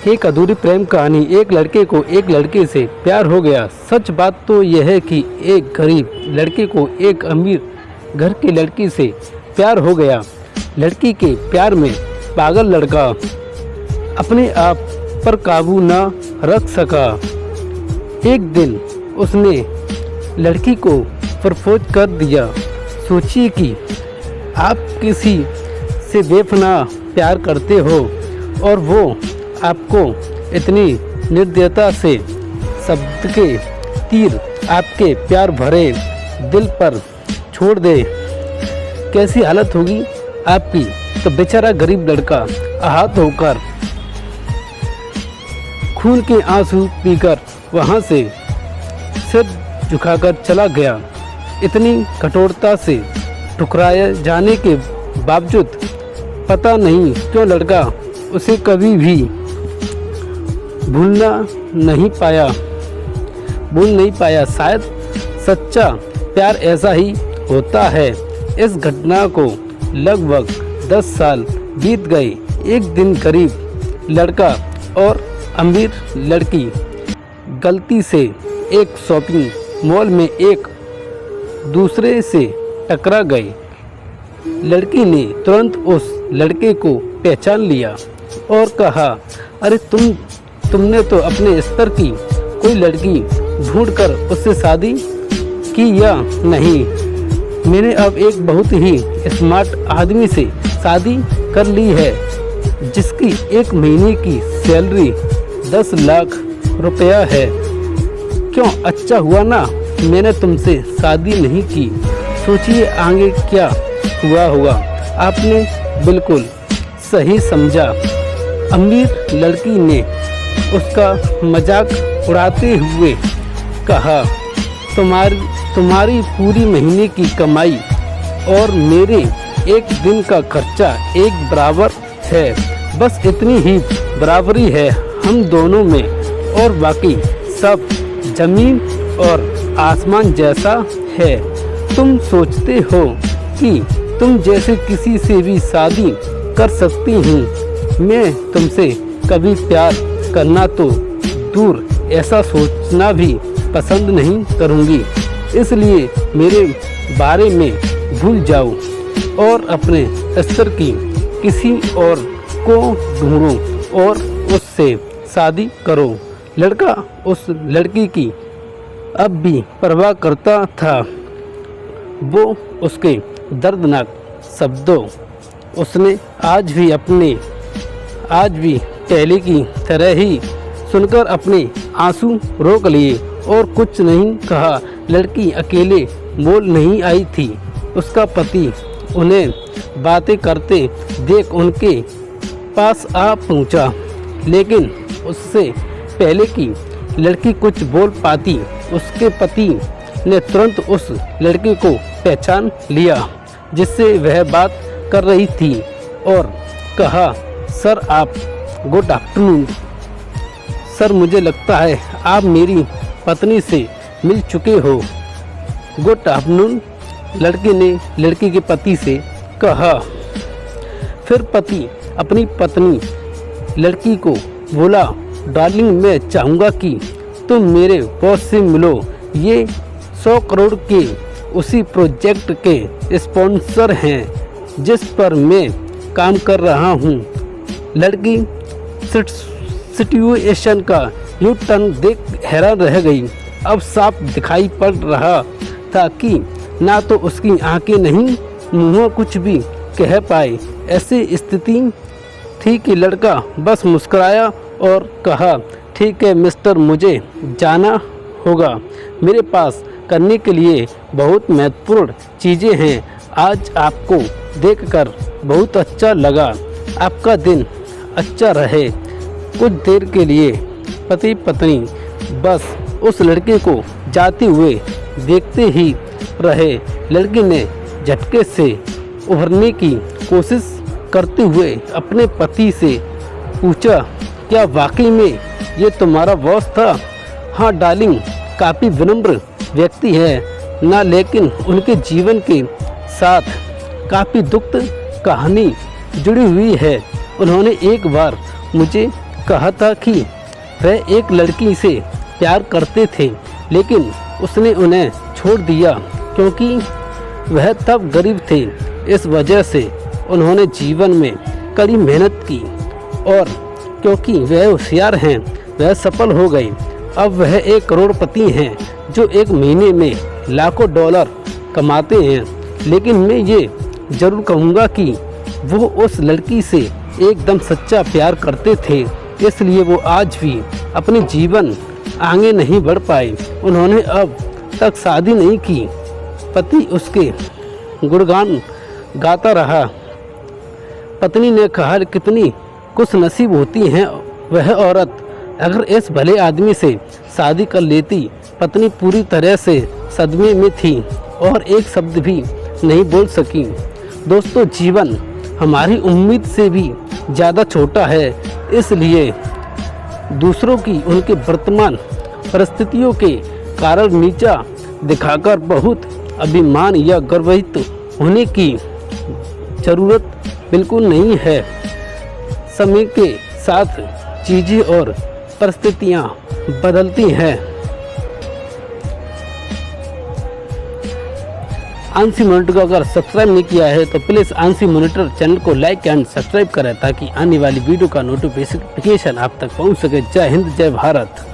एक अधूरी प्रेम कहानी। एक लड़के को एक लड़के से प्यार हो गया। सच बात तो यह है कि एक गरीब लड़के को एक अमीर घर की लड़की से प्यार हो गया। लड़की के प्यार में पागल लड़का अपने आप पर काबू न रख सका। एक दिन उसने लड़की को प्रपोज कर दिया। सोचिए कि आप किसी से बेपनाह प्यार करते हो और वो आपको इतनी निर्दयता से शब्द के तीर आपके प्यार भरे दिल पर छोड़ दे, कैसी हालत होगी आपकी। तो बेचारा गरीब लड़का आहत होकर खून के आंसू पीकर वहाँ से सिर झुकाकर चला गया। इतनी कठोरता से ठुकराए जाने के बावजूद पता नहीं क्यों लड़का उसे कभी भी भूल नहीं पाया। शायद सच्चा प्यार ऐसा ही होता है। इस घटना को लगभग 10 साल बीत गए। एक दिन गरीब लड़का और अमीर लड़की गलती से एक शॉपिंग मॉल में एक दूसरे से टकरा गए। लड़की ने तुरंत उस लड़के को पहचान लिया और कहा, अरे तुमने तो अपने स्तर की कोई लड़की ढूंढकर उससे शादी की या नहीं। मैंने अब एक बहुत ही स्मार्ट आदमी से शादी कर ली है जिसकी एक महीने की सैलरी 10 लाख रुपया है। क्यों, अच्छा हुआ ना मैंने तुमसे शादी नहीं की। सोचिए आगे क्या हुआ होगा। आपने बिल्कुल सही समझा। अमीर लड़की ने उसका मजाक उड़ाते हुए कहा, तुम्हारी पूरी महीने की कमाई और मेरे एक दिन का खर्चा एक बराबर है। बस इतनी ही बराबरी है हम दोनों में और बाकी सब जमीन और आसमान जैसा है। तुम सोचते हो कि तुम जैसे किसी से भी शादी कर सकती हूँ। मैं तुमसे कभी प्यार करना तो दूर ऐसा सोचना भी पसंद नहीं करूँगी। इसलिए मेरे बारे में भूल जाओ और अपने स्तर की किसी और को ढूंढो और उससे शादी करो। लड़का उस लड़की की अब भी परवाह करता था। वो उसके दर्दनाक शब्दों उसने आज भी पहले की तरह ही सुनकर अपने आंसू रोक लिए और कुछ नहीं कहा। लड़की अकेले बोल नहीं आई थी। उसका पति उन्हें बातें करते देख उनके पास आ पहुंचा, लेकिन उससे पहले कि लड़की कुछ बोल पाती उसके पति ने तुरंत उस लड़के को पहचान लिया जिससे वह बात कर रही थी और कहा, सर आप गुड आफ्टरनून। सर मुझे लगता है आप मेरी पत्नी से मिल चुके हो। गुड आफ्टरनून, लड़के ने लड़की के पति से कहा। फिर पति अपनी पत्नी लड़की को बोला, डार्लिंग मैं चाहूँगा कि तुम मेरे बॉस से मिलो। ये 100 करोड़ के उसी प्रोजेक्ट के स्पॉन्सर हैं जिस पर मैं काम कर रहा हूँ। लड़की सिचुएशन का यू टर्न देख हैरान रह गई। अब साफ दिखाई पड़ रहा था कि ना तो उसकी आंखें नहीं मुँह कुछ भी कह पाए। ऐसी स्थिति थी कि लड़का बस मुस्कुराया और कहा, ठीक है मिस्टर, मुझे जाना होगा। मेरे पास करने के लिए बहुत महत्वपूर्ण चीज़ें हैं। आज आपको देखकर बहुत अच्छा लगा। आपका दिन अच्छा रहे। कुछ देर के लिए पति पत्नी बस उस लड़के को जाते हुए देखते ही रहे। लड़की ने झटके से उभरने की कोशिश करते हुए अपने पति से पूछा, क्या वाकई में ये तुम्हारा बॉस था? हाँ डार्लिंग, काफ़ी विनम्र व्यक्ति है ना, लेकिन उनके जीवन के साथ काफ़ी दुखद कहानी जुड़ी हुई है। उन्होंने एक बार मुझे कहा था कि वह एक लड़की से प्यार करते थे, लेकिन उसने उन्हें छोड़ दिया क्योंकि वह तब गरीब थे। इस वजह से उन्होंने जीवन में कड़ी मेहनत की और क्योंकि वह होशियार हैं, वह सफल हो गए। अब वह एक करोड़पति हैं जो एक महीने में लाखों डॉलर कमाते हैं। लेकिन मैं ये ज़रूर कहूँगा कि वो उस लड़की से एकदम सच्चा प्यार करते थे, इसलिए वो आज भी अपने जीवन आगे नहीं बढ़ पाए। उन्होंने अब तक शादी नहीं की। पति उसके गुणगान गाता रहा। पत्नी ने कहा, कितनी खुश नसीब होती है वह औरत, अगर इस भले आदमी से शादी कर लेती। पत्नी पूरी तरह से सदमे में थी और एक शब्द भी नहीं बोल सकी। दोस्तों, जीवन हमारी उम्मीद से भी ज़्यादा छोटा है, इसलिए दूसरों की उनके वर्तमान परिस्थितियों के कारण नीचा दिखाकर बहुत अभिमान या गर्वित होने की ज़रूरत बिल्कुल नहीं है। समय के साथ चीज़ें और परिस्थितियाँ बदलती हैं। आंसी मॉनिटर को अगर सब्सक्राइब नहीं किया है तो प्लीज़ आंसी मॉनिटर चैनल को लाइक एंड सब्सक्राइब करें ताकि आने वाली वीडियो का नोटिफिकेशन आप तक पहुंच सके। जय हिंद, जय भारत।